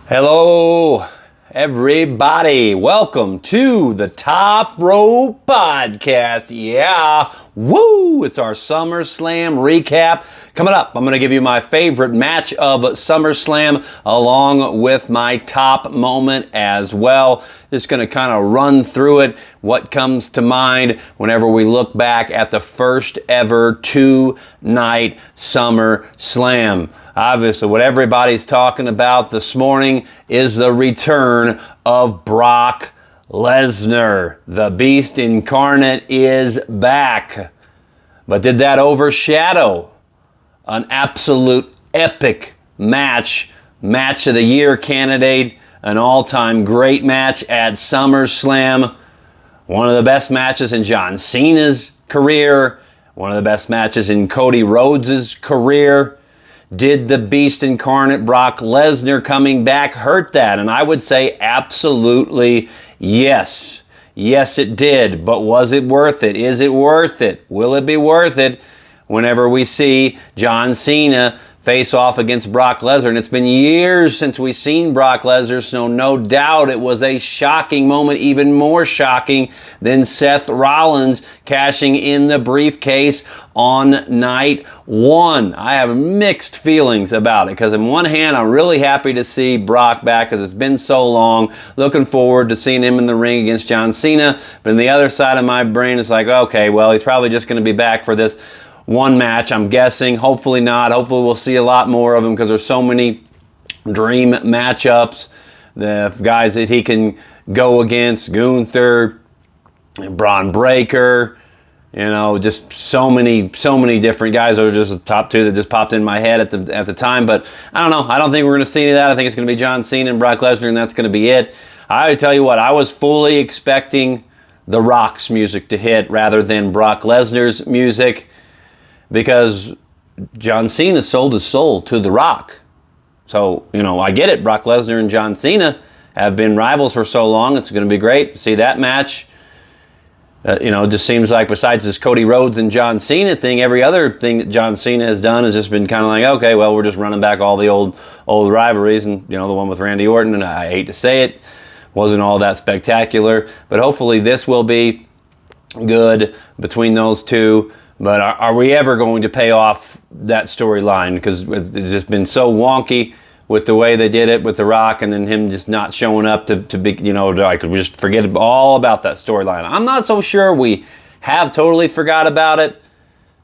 Hello, everybody. Welcome to the Top Row Podcast. Yeah, woo! It's our Summerslam recap. Coming up, I'm going to give you my favorite match of Summerslam along with my top moment as well. Just going to kind of run through it, what comes to mind whenever we look back at the first ever two-night Summerslam. Obviously, what everybody's talking about this morning is the return of Brock Lesnar. The Beast Incarnate is back. But did that overshadow an absolute epic match of the year candidate, an all-time great match at SummerSlam, one of the best matches in John Cena's career, one of the best matches in Cody Rhodes' career? Did the Beast Incarnate Brock Lesnar coming back hurt that? And I would say absolutely yes. Yes, it did. But was it worth it? Is it worth it? Will it be worth it whenever we see John Cena face off against Brock Lesnar? And it's been years since we've seen Brock Lesnar, so no doubt it was a shocking moment, even more shocking than Seth Rollins cashing in the briefcase on night one. I have mixed feelings about it because on one hand, I'm really happy to see Brock back because it's been so long. Looking forward to seeing him in the ring against John Cena. But on the other side of my brain, it's like, okay, well, he's probably just going to be back for this one match, I'm guessing. Hopefully not. Hopefully we'll see a lot more of him because there's so many dream matchups. The guys that he can go against, Gunther, Braun Breaker, just so many different guys. Those are just the top two that just popped in my head at the time. But I don't know. I don't think we're going to see any of that. I think it's going to be John Cena and Brock Lesnar, and that's going to be it. I tell you what, I was fully expecting The Rock's music to hit rather than Brock Lesnar's music, because John Cena sold his soul to The Rock. So, I get it. Brock Lesnar and John Cena have been rivals for so long. It's going to be great to see that match. It just seems like besides this Cody Rhodes and John Cena thing, every other thing that John Cena has done has just been kind of like, okay, well, we're just running back all the old rivalries. And, the one with Randy Orton, and I hate to say it, wasn't all that spectacular. But hopefully this will be good between those two. But are we ever going to pay off that storyline? Because it's just been so wonky with the way they did it with The Rock, and then him just not showing up to be, I could just forget all about that storyline. I'm not so sure we have totally forgot about it.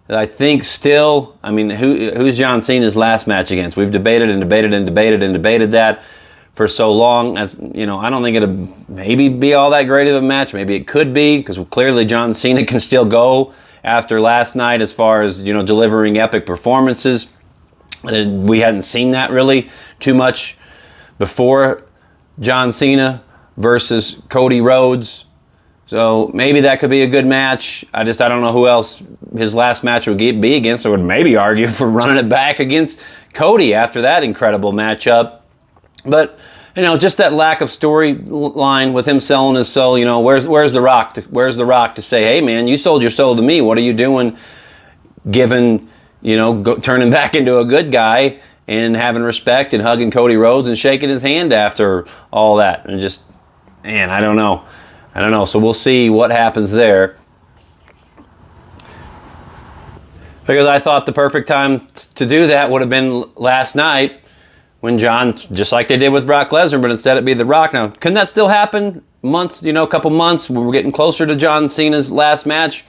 I think still, who's John Cena's last match against? We've debated and debated and debated and debated that for so long. As I don't think it'll maybe be all that great of a match. Maybe it could be, because clearly John Cena can still go after last night as far as, delivering epic performances. And we hadn't seen that really too much before John Cena versus Cody Rhodes. So maybe that could be a good match. I don't know who else his last match would be against. I would maybe argue for running it back against Cody after that incredible matchup. But just that lack of storyline with him selling his soul. Where's The Rock? Where's The Rock to say, hey man, you sold your soul to me. What are you doing? Turning back into a good guy and having respect and hugging Cody Rhodes and shaking his hand after all that. And just, man, I don't know. So we'll see what happens there. Because I thought the perfect time to do that would have been last night, when John, just like they did with Brock Lesnar, but instead it be The Rock. Now, can that still happen a couple months when we're getting closer to John Cena's last match?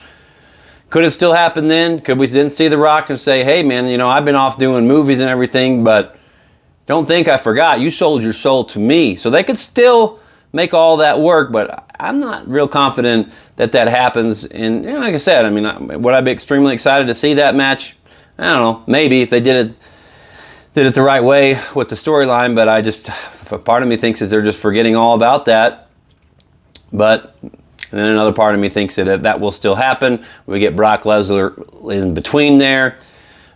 Could it still happen then? Could we then see The Rock and say, hey man, I've been off doing movies and everything, but don't think I forgot. You sold your soul to me. So they could still make all that work, but I'm not real confident that happens. And like I said, would I be extremely excited to see that match? I don't know. Maybe if they did it the right way with the storyline, but a part of me thinks that they're just forgetting all about that. But and then another part of me thinks that will still happen. We get Brock Lesnar in between there.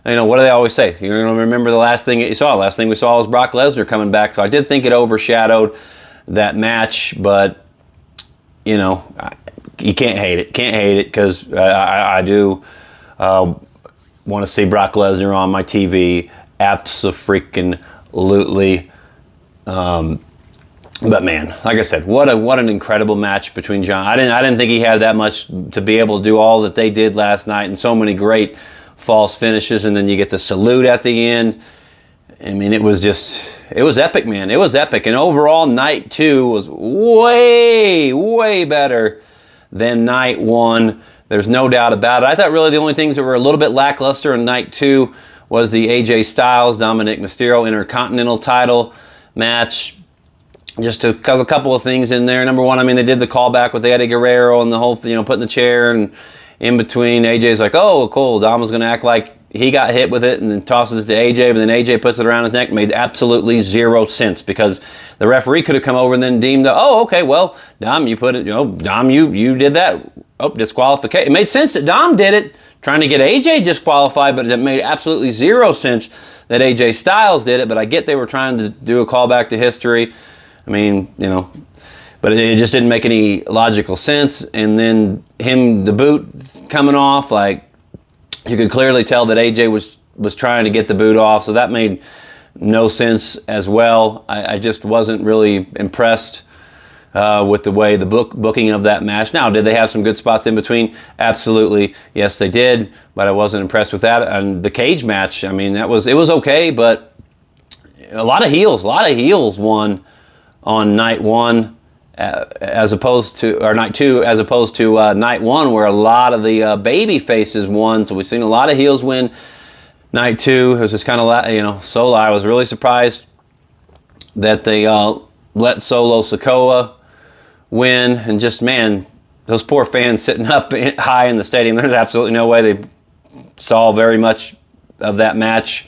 What do they always say? You're going to remember the last thing that you saw. The last thing we saw was Brock Lesnar coming back. So I did think it overshadowed that match, but you can't hate it. Can't hate it, because I do want to see Brock Lesnar on my TV. Abso-freaking-lutely. But man, like I said, what an incredible match between John. I didn't think he had that much to be able to do all that they did last night, and so many great false finishes, and then you get the salute at the end. I mean, it was epic, man. It was epic. And overall, night 2 was way better than night 1. There's no doubt about it. I thought really the only things that were a little bit lackluster in night 2 was the AJ Styles, Dominic Mysterio Intercontinental title match. Just because a couple of things in there. Number one, I mean, they did the callback with Eddie Guerrero and the whole, putting the chair and in between. AJ's like, oh, cool. Dom was going to act like he got hit with it and then tosses it to AJ, but then AJ puts it around his neck. Made absolutely zero sense because the referee could have come over and then deemed, oh, okay, well, Dom, you put it, Dom, you did that. Oh, disqualification. It made sense that Dom did it, trying to get AJ disqualified, but it made absolutely zero sense that AJ Styles did it. But I get they were trying to do a callback to history. I mean, but it just didn't make any logical sense. And then the boot coming off, like, you could clearly tell that AJ was trying to get the boot off, so that made no sense as well. I just wasn't really impressed with the way the booking of that match. Now, did they have some good spots in between? Absolutely, yes, they did. But I wasn't impressed with that. And the cage match, I mean, it was okay, but a lot of heels won on night 1 as opposed to, or night 2 as opposed to night 1, where a lot of the baby faces won. So we've seen a lot of heels win night 2. It was just kind of, Solo. I was really surprised that they let Solo Sikoa win, and just, man, those poor fans sitting up high in the stadium. There's absolutely no way they saw very much of that match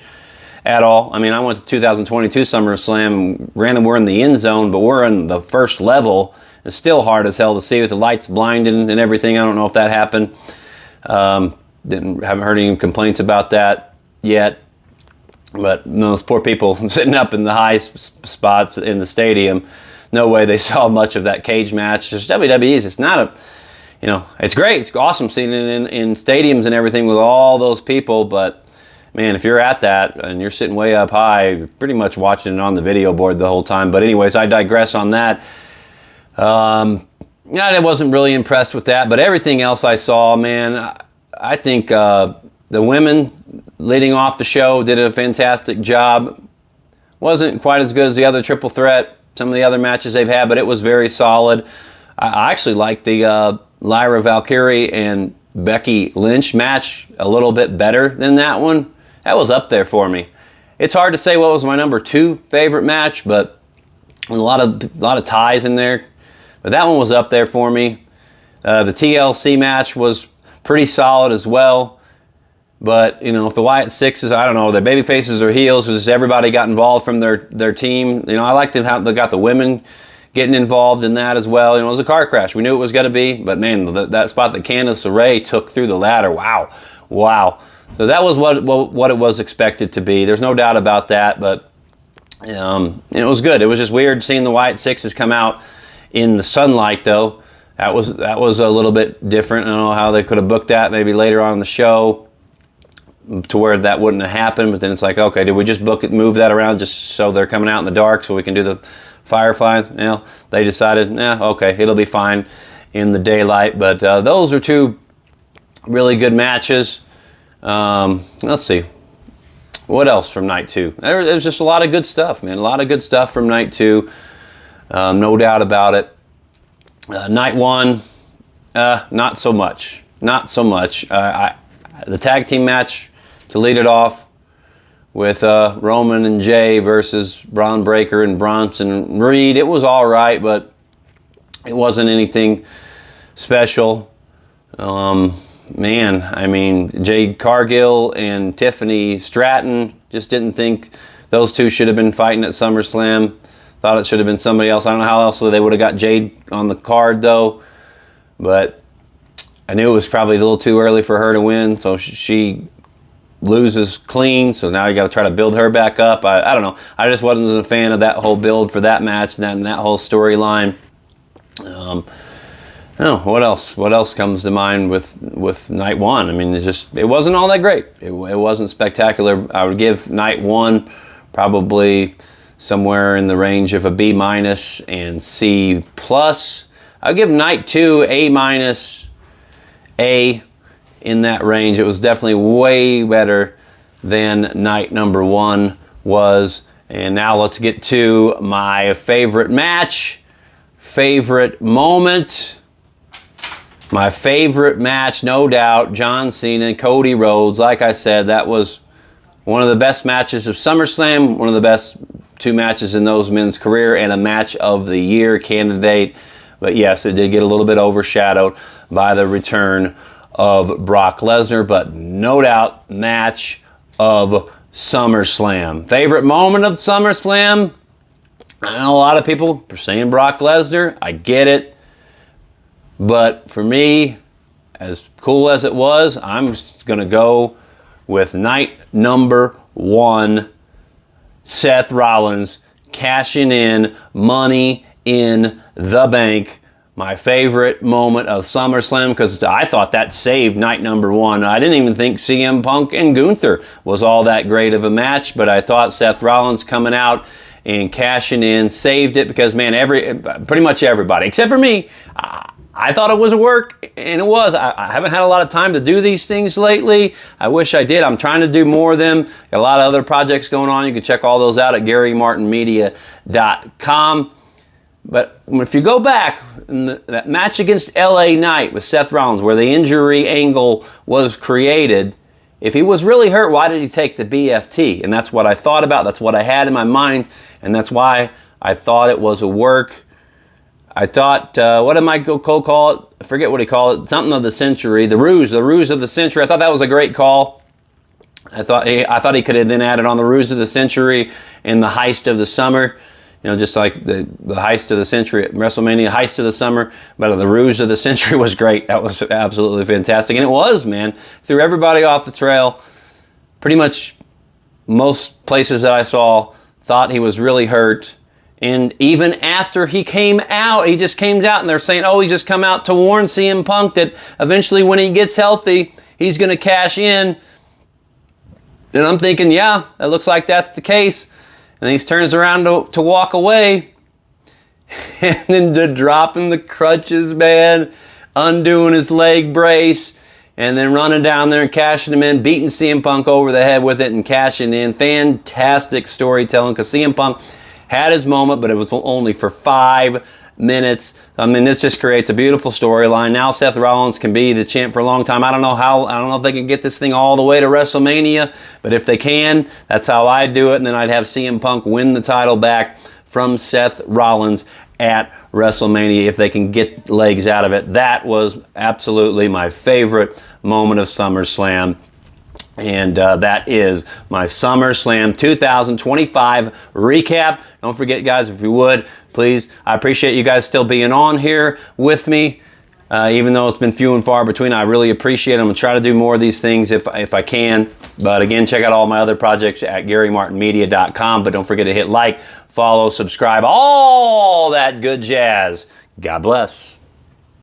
at all. I mean, I went to 2022 Summerslam. Granted, we're in the end zone, but we're in the first level. It's still hard as hell to see with the lights blinding and everything. I don't know if that happened. Haven't heard any complaints about that yet. But those poor people sitting up in the high spots in the stadium, no way they saw much of that cage match. Just WWE's. It's not it's great. It's awesome seeing it in stadiums and everything with all those people, but man, if you're at that and you're sitting way up high, you're pretty much watching it on the video board the whole time. But anyways, I digress on that. I wasn't really impressed with that, but everything else I saw, man, I think the women leading off the show did a fantastic job. Wasn't quite as good as the other triple threat, some of the other matches they've had, but it was very solid. I actually liked the Lyra Valkyrie and Becky Lynch match a little bit better than that one. That was up there for me. It's hard to say what was my number 2 favorite match, but a lot of ties in there. But that one was up there for me. The TLC match was pretty solid as well. But, if the Wyatt Sixes, I don't know, their baby faces or heels, just everybody got involved from their team. I liked how they got the women getting involved in that as well. It was a car crash. We knew it was going to be, but man, that spot that Candice LeRae took through the ladder, wow. So that was what it was expected to be. There's no doubt about that, but it was good. It was just weird seeing the Wyatt Sixes come out in the sunlight, though. That was a little bit different. I don't know how they could have booked that maybe later on in the show to where that wouldn't have happened, but then it's like, okay, did we just move that around just so they're coming out in the dark so we can do the Fireflies? They decided, okay, it'll be fine in the daylight. But those are 2 really good matches. Let's see. What else from night 2? There's just a lot of good stuff, man. A lot of good stuff from night 2. No doubt about it. Night 1, not so much. The tag team match to lead it off with Roman and Jay versus Braun Breaker and Bronson Reed. It was all right, but it wasn't anything special. Man, I mean, Jade Cargill and Tiffany Stratton, just didn't think those 2 should have been fighting at SummerSlam. Thought it should have been somebody else. I don't know how else they would have got Jade on the card, though. But I knew it was probably a little too early for her to win, so she loses clean. So now you got to try to build her back up. I don't know. I just wasn't a fan of that whole build for that match and that whole storyline. What else? What else comes to mind with night 1? I mean, it wasn't all that great. It wasn't spectacular. I would give night 1 probably somewhere in the range of a B- and C+. I'll give night 2 A-, A, in that range. It was definitely way better than night number 1 was. And now let's get to my favorite match, favorite moment. My favorite match, no doubt, John Cena and Cody Rhodes. Like I said, that was one of the best matches of SummerSlam, one of the best 2 matches in those men's career, and a match of the year candidate. But yes, it did get a little bit overshadowed by the return of Brock Lesnar, but no doubt match of SummerSlam. Favorite moment of SummerSlam? I know a lot of people are saying Brock Lesnar. I get it. But for me, as cool as it was, I'm going to go with night number 1, Seth Rollins cashing in Money in the Bank. My favorite moment of SummerSlam, because I thought that saved night number 1. I didn't even think CM Punk and Gunther was all that great of a match, but I thought Seth Rollins coming out and cashing in saved it, because, man, pretty much everybody, except for me, I thought it was a work, and it was. I haven't had a lot of time to do these things lately. I wish I did. I'm trying to do more of them. Got a lot of other projects going on. You can check all those out at GaryMartinMedia.com. But if you go back, in that match against LA Knight with Seth Rollins, where the injury angle was created, if he was really hurt, why did he take the BFT? And that's what I thought about. That's what I had in my mind. And that's why I thought it was a work. I thought, what did Michael Cole call it? I forget what he called it. Something of the century. The ruse of the century. I thought that was a great call. I thought he could have then added on the ruse of the century and the heist of the summer. You know, just like the heist of the century at WrestleMania, heist of the summer, but the ruse of the century was great. That was absolutely fantastic. And it was, man. Threw everybody off the trail. Pretty much most places that I saw thought he was really hurt. And even after he came out, he just came out and they're saying, oh, he just come out to warn CM Punk that eventually when he gets healthy, he's going to cash in. And I'm thinking, yeah, that looks like that's the case. And then he turns around to walk away. And then dropping the crutches, man. Undoing his leg brace. And then running down there and cashing him in. Beating CM Punk over the head with it and cashing in. Fantastic storytelling. Because CM Punk had his moment, but it was only for 5 minutes. I mean, this just creates a beautiful storyline. Now Seth Rollins can be the champ for a long time. I don't know if they can get this thing all the way to WrestleMania, but if they can, that's how I'd do it. And then I'd have CM Punk win the title back from Seth Rollins at WrestleMania if they can get legs out of it. That was absolutely my favorite moment of SummerSlam. And that is my SummerSlam 2025 recap. Don't forget, guys, if you would, please, I appreciate you guys still being on here with me. Even though it's been few and far between, I really appreciate it. I'm going to try to do more of these things if I can. But again, check out all my other projects at GaryMartinMedia.com. But don't forget to hit like, follow, subscribe, all that good jazz. God bless.